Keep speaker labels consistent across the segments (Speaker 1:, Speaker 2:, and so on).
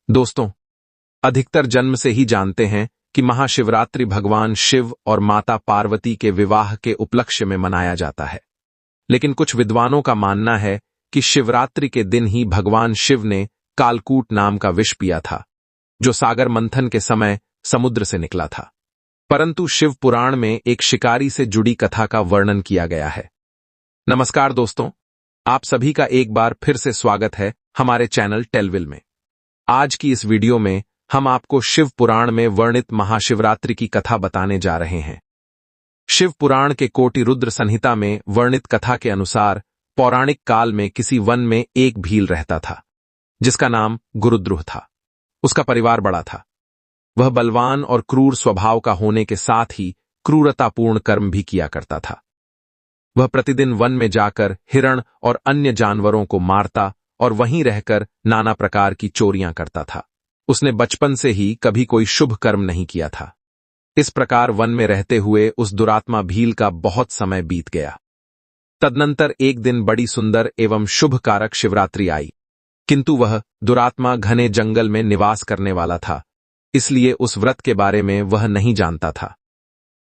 Speaker 1: दोस्तों, अधिकतर जन्म से ही जानते हैं कि महाशिवरात्रि भगवान शिव और माता पार्वती के विवाह के उपलक्ष्य में मनाया जाता है। लेकिन कुछ विद्वानों का मानना है कि शिवरात्रि के दिन ही भगवान शिव ने कालकूट नाम का विष पिया था, जो सागर मंथन के समय समुद्र से निकला था। परंतु शिव पुराण में एक शिकारी से जुड़ी कथा का वर्णन किया गया है। नमस्कार दोस्तों, आप सभी का एक बार फिर से स्वागत है हमारे चैनल टेलविल में। आज की इस वीडियो में हम आपको शिव पुराण में वर्णित महाशिवरात्रि की कथा बताने जा रहे हैं। शिव पुराण के कोटि रुद्र संहिता में वर्णित कथा के अनुसार पौराणिक काल में किसी वन में एक भील रहता था, जिसका नाम गुरुद्रुह था। उसका परिवार बड़ा था। वह बलवान और क्रूर स्वभाव का होने के साथ ही क्रूरतापूर्ण कर्म भी किया करता था। वह प्रतिदिन वन में जाकर हिरण और अन्य जानवरों को मारता और वहीं रहकर नाना प्रकार की चोरियां करता था। उसने बचपन से ही कभी कोई शुभ कर्म नहीं किया था। इस प्रकार वन में रहते हुए उस दुरात्मा भील का बहुत समय बीत गया। तदनंतर एक दिन बड़ी सुंदर एवं शुभ कारक शिवरात्रि आई, किंतु वह दुरात्मा घने जंगल में निवास करने वाला था, इसलिए उस व्रत के बारे में वह नहीं जानता था।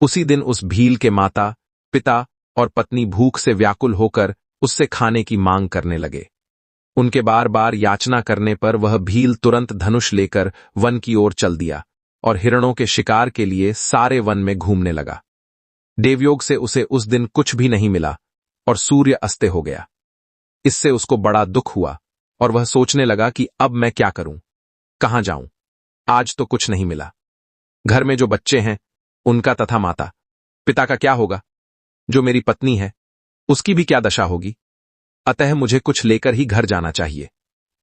Speaker 1: उसी दिन उस भील के माता, पिता और पत्नी भूख से व्याकुल होकर उससे खाने की मांग करने लगे। उनके बार बार याचना करने पर वह भील तुरंत धनुष लेकर वन की ओर चल दिया और हिरणों के शिकार के लिए सारे वन में घूमने लगा। देवयोग से उसे उस दिन कुछ भी नहीं मिला और सूर्य अस्त हो गया। इससे उसको बड़ा दुख हुआ और वह सोचने लगा कि अब मैं क्या करूं, कहां जाऊं। आज तो कुछ नहीं मिला। घर में जो बच्चे हैं उनका तथा माता पिता का क्या होगा, जो मेरी पत्नी है उसकी भी क्या दशा होगी। अतः मुझे कुछ लेकर ही घर जाना चाहिए।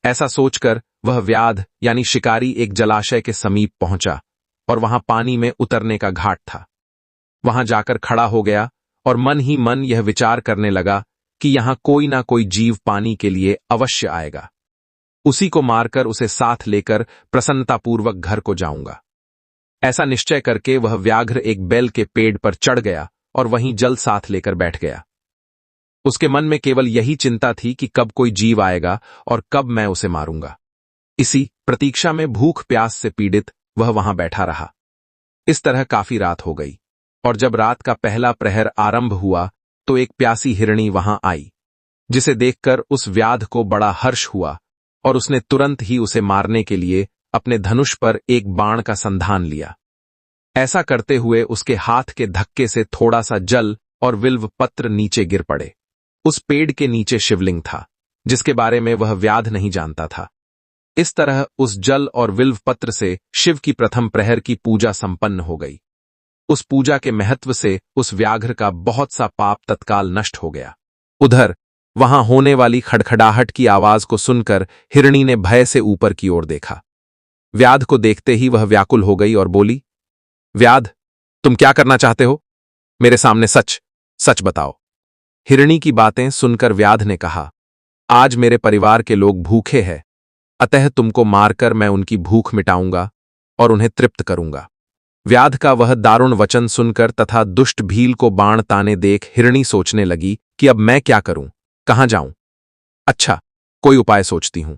Speaker 1: ऐसा सोचकर वह व्याध यानी शिकारी एक जलाशय के समीप पहुंचा और वहां पानी में उतरने का घाट था। वहां जाकर खड़ा हो गया और मन ही मन यह विचार करने लगा कि यहां कोई ना कोई जीव पानी के लिए अवश्य आएगा। उसी को मारकर उसे साथ लेकर प्रसन्नतापूर्वक घर को जाऊंगा। ऐसा निश्चय करके वह व्याघ्र एक बेल के पेड़ पर चढ़ गया और वहीं जल साथ लेकर बैठ गया। उसके मन में केवल यही चिंता थी कि कब कोई जीव आएगा और कब मैं उसे मारूंगा। इसी प्रतीक्षा में भूख प्यास से पीड़ित वह वहां बैठा रहा। इस तरह काफी रात हो गई और जब रात का पहला प्रहर आरंभ हुआ तो एक प्यासी हिरणी वहां आई, जिसे देखकर उस व्याध को बड़ा हर्ष हुआ और उसने तुरंत ही उसे मारने के लिए अपने धनुष पर एक बाण का संधान लिया। ऐसा करते हुए उसके हाथ के धक्के से थोड़ा सा जल और विल्व पत्र नीचे गिर पड़े। उस पेड़ के नीचे शिवलिंग था, जिसके बारे में वह व्याध नहीं जानता था। इस तरह उस जल और विल्व पत्र से शिव की प्रथम प्रहर की पूजा संपन्न हो गई। उस पूजा के महत्व से उस व्याघ्र का बहुत सा पाप तत्काल नष्ट हो गया। उधर वहां होने वाली खड़खड़ाहट की आवाज को सुनकर हिरणी ने भय से ऊपर की ओर देखा। व्याध को देखते ही वह व्याकुल हो गई और बोली, व्याध, तुम क्या करना चाहते हो? मेरे सामने सच सच बताओ। हिरणी की बातें सुनकर व्याध ने कहा, आज मेरे परिवार के लोग भूखे हैं, अतः तुमको मारकर मैं उनकी भूख मिटाऊंगा और उन्हें तृप्त करूंगा। व्याध का वह दारुण वचन सुनकर तथा दुष्ट भील को बाण ताने देख हिरणी सोचने लगी कि अब मैं क्या करूं, कहां जाऊं। अच्छा, कोई उपाय सोचती हूं।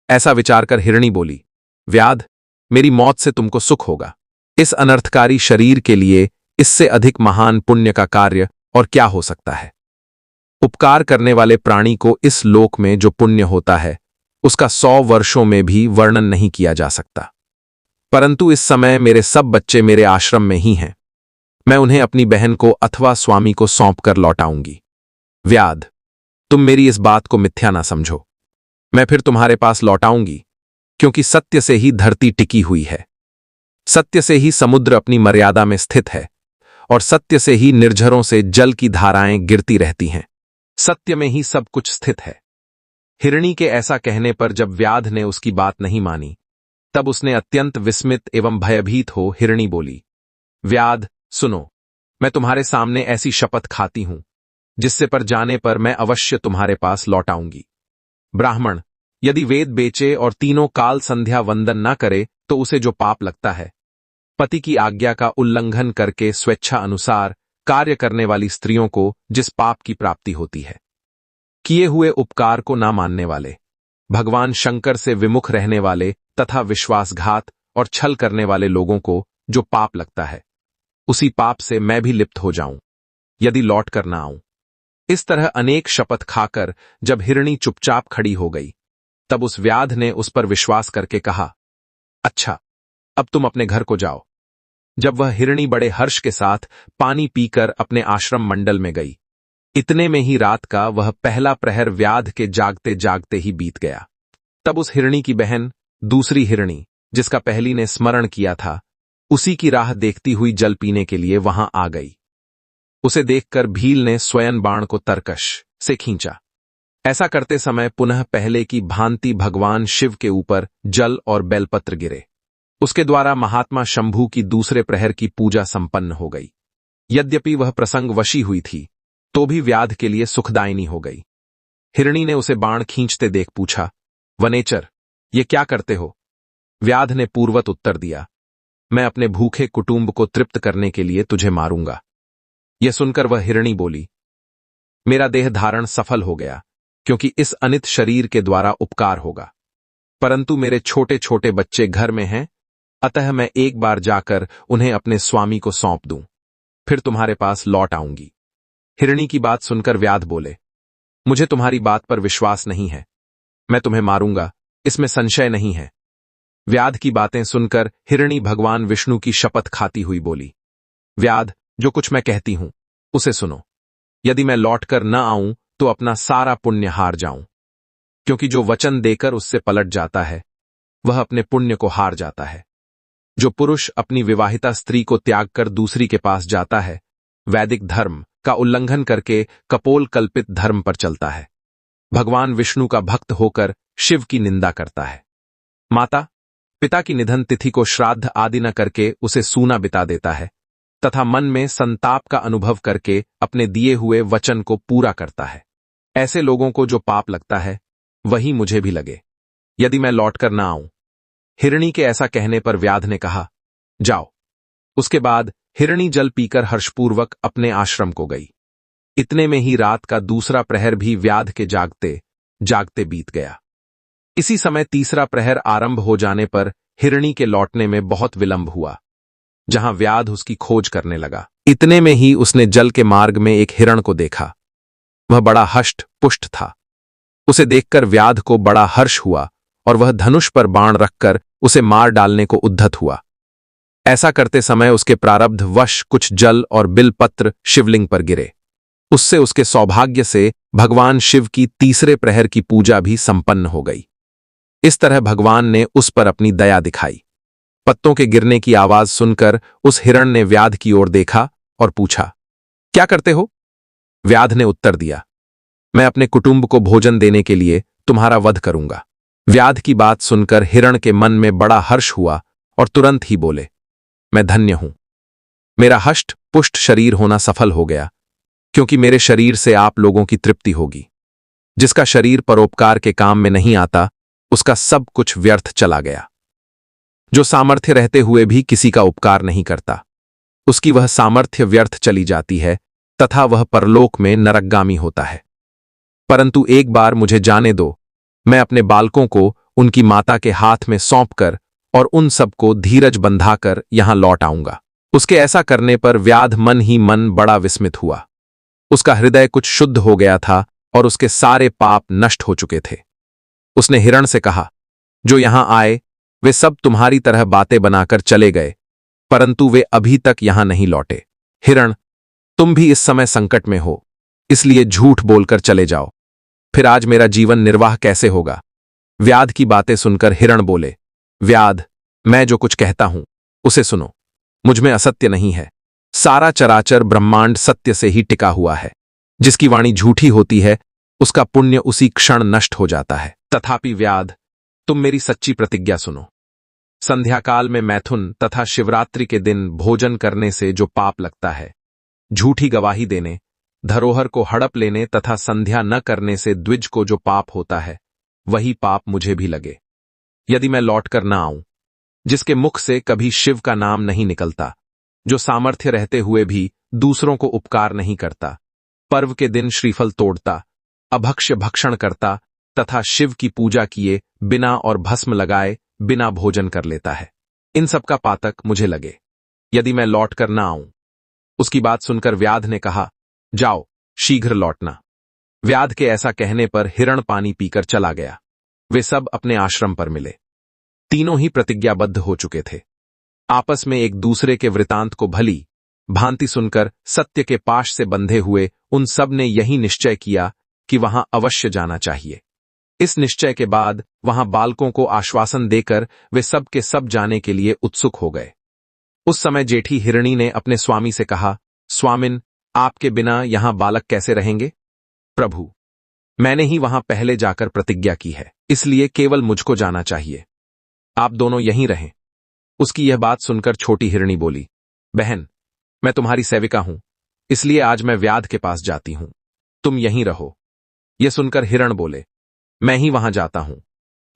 Speaker 1: ऐसा विचार कर हिरणी बोली, व्याध, मेरी मौत से तुमको सुख होगा। इस अनर्थकारी शरीर के लिए इससे अधिक महान पुण्य का कार्य और क्या हो सकता है। उपकार करने वाले प्राणी को इस लोक में जो पुण्य होता है उसका 100 वर्षों में भी वर्णन नहीं किया जा सकता। परंतु इस समय मेरे सब बच्चे मेरे आश्रम में ही हैं। मैं उन्हें अपनी बहन को अथवा स्वामी को सौंप कर लौटाऊंगी। व्याध, तुम मेरी इस बात को मिथ्या ना समझो। मैं फिर तुम्हारे पास लौटाऊंगी, क्योंकि सत्य से ही धरती टिकी हुई है, सत्य से ही समुद्र अपनी मर्यादा में स्थित है और सत्य से ही निर्झरों से जल की धाराएं गिरती रहती हैं। सत्य में ही सब कुछ स्थित है। हिरणी के ऐसा कहने पर जब व्याध ने उसकी बात नहीं मानी, तब उसने अत्यंत विस्मित एवं भयभीत हो हिरणी बोली, व्याध सुनो, मैं तुम्हारे सामने ऐसी शपथ खाती हूं जिससे पर जाने पर मैं अवश्य तुम्हारे पास लौटाऊंगी। ब्राह्मण यदि वेद बेचे और तीनों काल संध्या वंदन न करे तो उसे जो पाप लगता है, पति की आज्ञा का उल्लंघन करके स्वेच्छा अनुसार कार्य करने वाली स्त्रियों को जिस पाप की प्राप्ति होती है, किए हुए उपकार को ना मानने वाले, भगवान शंकर से विमुख रहने वाले तथा विश्वासघात और छल करने वाले लोगों को जो पाप लगता है, उसी पाप से मैं भी लिप्त हो जाऊं यदि लौट कर ना आऊं। इस तरह अनेक शपथ खाकर जब हिरणी चुपचाप खड़ी हो गई, तब उस व्याध ने उस पर विश्वास करके कहा, अच्छा, अब तुम अपने घर को जाओ। जब वह हिरणी बड़े हर्ष के साथ पानी पीकर अपने आश्रम मंडल में गई, इतने में ही रात का वह पहला प्रहर व्याध के जागते जागते ही बीत गया। तब उस हिरणी की बहन दूसरी हिरणी, जिसका पहली ने स्मरण किया था, उसी की राह देखती हुई जल पीने के लिए वहां आ गई। उसे देखकर भील ने स्वयं बाण को तरकश से खींचा। ऐसा करते समय पुनः पहले की भांति भगवान शिव के ऊपर जल और बेलपत्र गिरे। उसके द्वारा महात्मा शंभू की दूसरे प्रहर की पूजा संपन्न हो गई। यद्यपि वह प्रसंग वशी हुई थी, तो भी व्याध के लिए सुखदायिनी हो गई। हिरणी ने उसे बाण खींचते देख पूछा, वनेचर, ये क्या करते हो? व्याध ने पूर्वत उत्तर दिया, मैं अपने भूखे कुटुंब को तृप्त करने के लिए तुझे मारूंगा। यह सुनकर वह हिरणी बोली, मेरा देह धारण सफल हो गया, क्योंकि इस अनित शरीर के द्वारा उपकार होगा, परंतु मेरे छोटे छोटे बच्चे घर में हैं, अतः मैं एक बार जाकर उन्हें अपने स्वामी को सौंप दूं, फिर तुम्हारे पास लौट आऊंगी। हिरणी की बात सुनकर व्याध बोले, मुझे तुम्हारी बात पर विश्वास नहीं है, मैं तुम्हें मारूंगा, इसमें संशय नहीं है। व्याध की बातें सुनकर हिरणी भगवान विष्णु की शपथ खाती हुई बोली, व्याध, जो कुछ मैं कहती हूं उसे सुनो। यदि मैं लौटकर न आऊं तो अपना सारा पुण्य हार जाऊं, क्योंकि जो वचन देकर उससे पलट जाता है, वह अपने पुण्य को हार जाता है। जो पुरुष अपनी विवाहिता स्त्री को त्याग कर दूसरी के पास जाता है, वैदिक धर्म का उल्लंघन करके कपोल कल्पित धर्म पर चलता है। भगवान विष्णु का भक्त होकर शिव की निंदा करता है। माता पिता की निधन तिथि को श्राद्ध आदि न करके उसे सूना बिता देता है, तथा मन में संताप का अनुभव करके अपने दिए हुए वचन को पूरा करता है। ऐसे लोगों को जो पाप लगता है, वही मुझे भी लगे, यदि मैं लौटकर न आऊं। हिरणी के ऐसा कहने पर व्याध ने कहा, जाओ। उसके बाद हिरणी जल पीकर हर्षपूर्वक अपने आश्रम को गई। इतने में ही रात का दूसरा प्रहर भी व्याध के जागते जागते बीत गया। इसी समय तीसरा प्रहर आरंभ हो जाने पर हिरणी के लौटने में बहुत विलंब हुआ, जहां व्याध उसकी खोज करने लगा। इतने में ही उसने जल के मार्ग में एक हिरण को देखा। वह बड़ा हष्ट पुष्ट था। उसे देखकर व्याध को बड़ा हर्ष हुआ और वह धनुष पर बाण रखकर उसे मार डालने को उद्धत हुआ। ऐसा करते समय उसके प्रारब्ध वश कुछ जल और बिलपत्र शिवलिंग पर गिरे। उससे उसके सौभाग्य से भगवान शिव की तीसरे प्रहर की पूजा भी संपन्न हो गई। इस तरह भगवान ने उस पर अपनी दया दिखाई। पत्तों के गिरने की आवाज सुनकर उस हिरण ने व्याध की ओर देखा और पूछा, क्या करते हो? व्याध ने उत्तर दिया, मैं अपने कुटुंब को भोजन देने के लिए तुम्हारा वध करूंगा। व्याध की बात सुनकर हिरण के मन में बड़ा हर्ष हुआ और तुरंत ही बोले, मैं धन्य हूं। मेरा हष्ट पुष्ट शरीर होना सफल हो गया, क्योंकि मेरे शरीर से आप लोगों की तृप्ति होगी। जिसका शरीर परोपकार के काम में नहीं आता, उसका सब कुछ व्यर्थ चला गया। जो सामर्थ्य रहते हुए भी किसी का उपकार नहीं करता, उसकी वह सामर्थ्य व्यर्थ चली जाती है तथा वह परलोक में नरकगामी होता है। परंतु एक बार मुझे जाने दो, मैं अपने बालकों को उनकी माता के हाथ में सौंपकर और उन सबको धीरज बंधाकर यहां लौट आऊंगा। उसके ऐसा करने पर व्याध मन ही मन बड़ा विस्मित हुआ। उसका हृदय कुछ शुद्ध हो गया था और उसके सारे पाप नष्ट हो चुके थे। उसने हिरण से कहा, जो यहां आए वे सब तुम्हारी तरह बातें बनाकर चले गए, परंतु वे अभी तक यहां नहीं लौटे। हिरण, तुम भी इस समय संकट में हो, इसलिए झूठ बोलकर चले जाओ। फिर आज मेरा जीवन निर्वाह कैसे होगा? व्याध की बातें सुनकर हिरण बोले, व्याध, मैं जो कुछ कहता हूं उसे सुनो। मुझमें असत्य नहीं है। सारा चराचर ब्रह्मांड सत्य से ही टिका हुआ है। जिसकी वाणी झूठी होती है, उसका पुण्य उसी क्षण नष्ट हो जाता है। तथापि व्याध, तुम मेरी सच्ची प्रतिज्ञा सुनो। संध्याकाल में मैथुन तथा शिवरात्रि के दिन भोजन करने से जो पाप लगता है, झूठी गवाही देने, धरोहर को हड़प लेने तथा संध्या न करने से द्विज को जो पाप होता है, वही पाप मुझे भी लगे, यदि मैं लौटकर न आऊं। जिसके मुख से कभी शिव का नाम नहीं निकलता, जो सामर्थ्य रहते हुए भी दूसरों को उपकार नहीं करता, पर्व के दिन श्रीफल तोड़ता, अभक्ष्य भक्षण करता तथा शिव की पूजा किए बिना और भस्म लगाए बिना भोजन कर लेता है। इन सब का पातक मुझे लगे, यदि मैं लौट कर न आऊं। उसकी बात सुनकर व्याध ने कहा, जाओ, शीघ्र लौटना। व्याध के ऐसा कहने पर हिरण पानी पीकर चला गया। वे सब अपने आश्रम पर मिले। तीनों ही प्रतिज्ञाबद्ध हो चुके थे। आपस में एक दूसरे के वृतांत को भली भांति सुनकर सत्य के पाश से बंधे हुए उन सब ने यही निश्चय किया कि वहां अवश्य जाना चाहिए। इस निश्चय के बाद वहां बालकों को आश्वासन देकर वे सब के सब जाने के लिए उत्सुक हो गए। उस समय जेठी हिरणी ने अपने स्वामी से कहा, स्वामिन, आपके बिना यहां बालक कैसे रहेंगे? प्रभु, मैंने ही वहां पहले जाकर प्रतिज्ञा की है, इसलिए केवल मुझको जाना चाहिए। आप दोनों यहीं रहें। उसकी यह बात सुनकर छोटी हिरणी बोली, बहन, मैं तुम्हारी सेविका हूं, इसलिए आज मैं व्याध के पास जाती हूं, तुम यहीं रहो। यह सुनकर हिरण बोले, मैं ही वहां जाता हूं,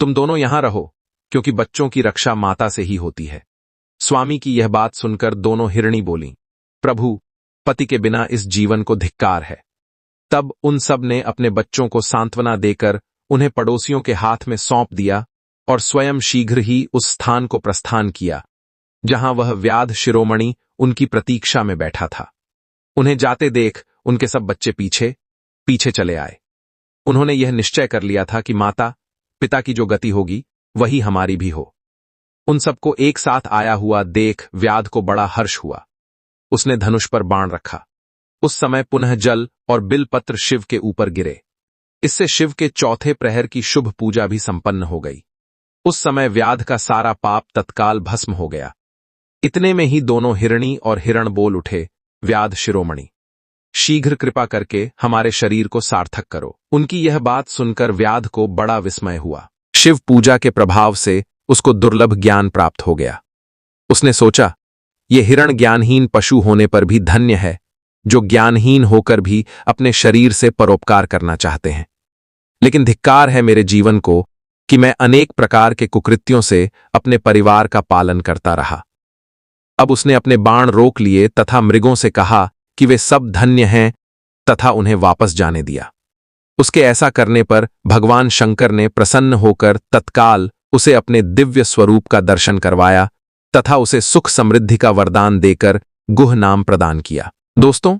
Speaker 1: तुम दोनों यहां रहो, क्योंकि बच्चों की रक्षा माता से ही होती है। स्वामी की यह बात सुनकर दोनों हिरणी बोली, प्रभु, पति के बिना इस जीवन को धिक्कार है। तब उन सब ने अपने बच्चों को सांत्वना देकर उन्हें पड़ोसियों के हाथ में सौंप दिया और स्वयं शीघ्र ही उस स्थान को प्रस्थान किया जहां वह व्याध शिरोमणि उनकी प्रतीक्षा में बैठा था। उन्हें जाते देख उनके सब बच्चे पीछे पीछे चले आए। उन्होंने यह निश्चय कर लिया था कि माता पिता की जो गति होगी वही हमारी भी हो। उन सबको एक साथ आया हुआ देख व्याध को बड़ा हर्ष हुआ। उसने धनुष पर बाण रखा। उस समय पुनः जल और बिलपत्र शिव के ऊपर गिरे। इससे शिव के चौथे प्रहर की शुभ पूजा भी संपन्न हो गई। उस समय व्याध का सारा पाप तत्काल भस्म हो गया। इतने में ही दोनों हिरणी और हिरण बोल उठे, व्याध शिरोमणि, शीघ्र कृपा करके हमारे शरीर को सार्थक करो। उनकी यह बात सुनकर व्याध को बड़ा विस्मय हुआ। शिव पूजा के प्रभाव से उसको दुर्लभ ज्ञान प्राप्त हो गया। उसने सोचा, ये हिरण ज्ञानहीन पशु होने पर भी धन्य है, जो ज्ञानहीन होकर भी अपने शरीर से परोपकार करना चाहते हैं। लेकिन धिक्कार है मेरे जीवन को कि मैं अनेक प्रकार के कुकृत्यों से अपने परिवार का पालन करता रहा। अब उसने अपने बाण रोक लिए तथा मृगों से कहा कि वे सब धन्य हैं तथा उन्हें वापस जाने दिया। उसके ऐसा करने पर भगवान शंकर ने प्रसन्न होकर तत्काल उसे अपने दिव्य स्वरूप का दर्शन करवाया तथा उसे सुख समृद्धि का वरदान देकर गुह नाम प्रदान किया। दोस्तों,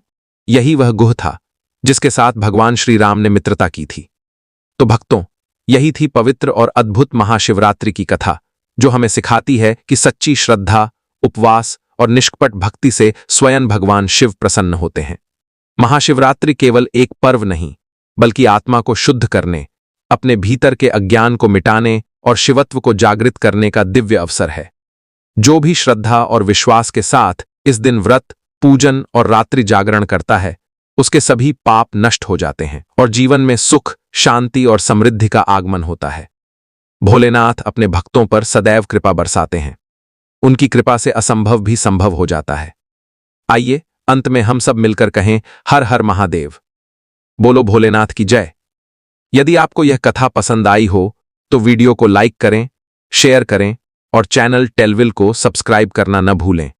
Speaker 1: यही वह गुह था जिसके साथ भगवान श्री राम ने मित्रता की थी। तो भक्तों, यही थी पवित्र और अद्भुत महाशिवरात्रि की कथा, जो हमें सिखाती है कि सच्ची श्रद्धा, उपवास और निष्कपट भक्ति से स्वयं भगवान शिव प्रसन्न होते हैं। महाशिवरात्रि केवल एक पर्व नहीं, बल्कि आत्मा को शुद्ध करने, अपने भीतर के अज्ञान को मिटाने और शिवत्व को जागृत करने का दिव्य अवसर है। जो भी श्रद्धा और विश्वास के साथ इस दिन व्रत, पूजन और रात्रि जागरण करता है, उसके सभी पाप नष्ट हो जाते हैं और जीवन में सुख, शांति और समृद्धि का आगमन होता है। भोलेनाथ अपने भक्तों पर सदैव कृपा बरसाते हैं। उनकी कृपा से असंभव भी संभव हो जाता है। आइए अंत में हम सब मिलकर कहें, हर हर महादेव। बोलो भोलेनाथ की जय। यदि आपको यह कथा पसंद आई हो तो वीडियो को लाइक करें, शेयर करें और चैनल टेलविल को सब्सक्राइब करना न भूलें,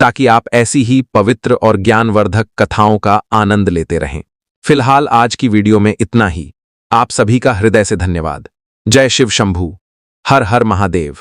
Speaker 1: ताकि आप ऐसी ही पवित्र और ज्ञानवर्धक कथाओं का आनंद लेते रहें। फिलहाल आज की वीडियो में इतना ही। आप सभी का हृदय से धन्यवाद। जय शिव शंभू। हर हर महादेव।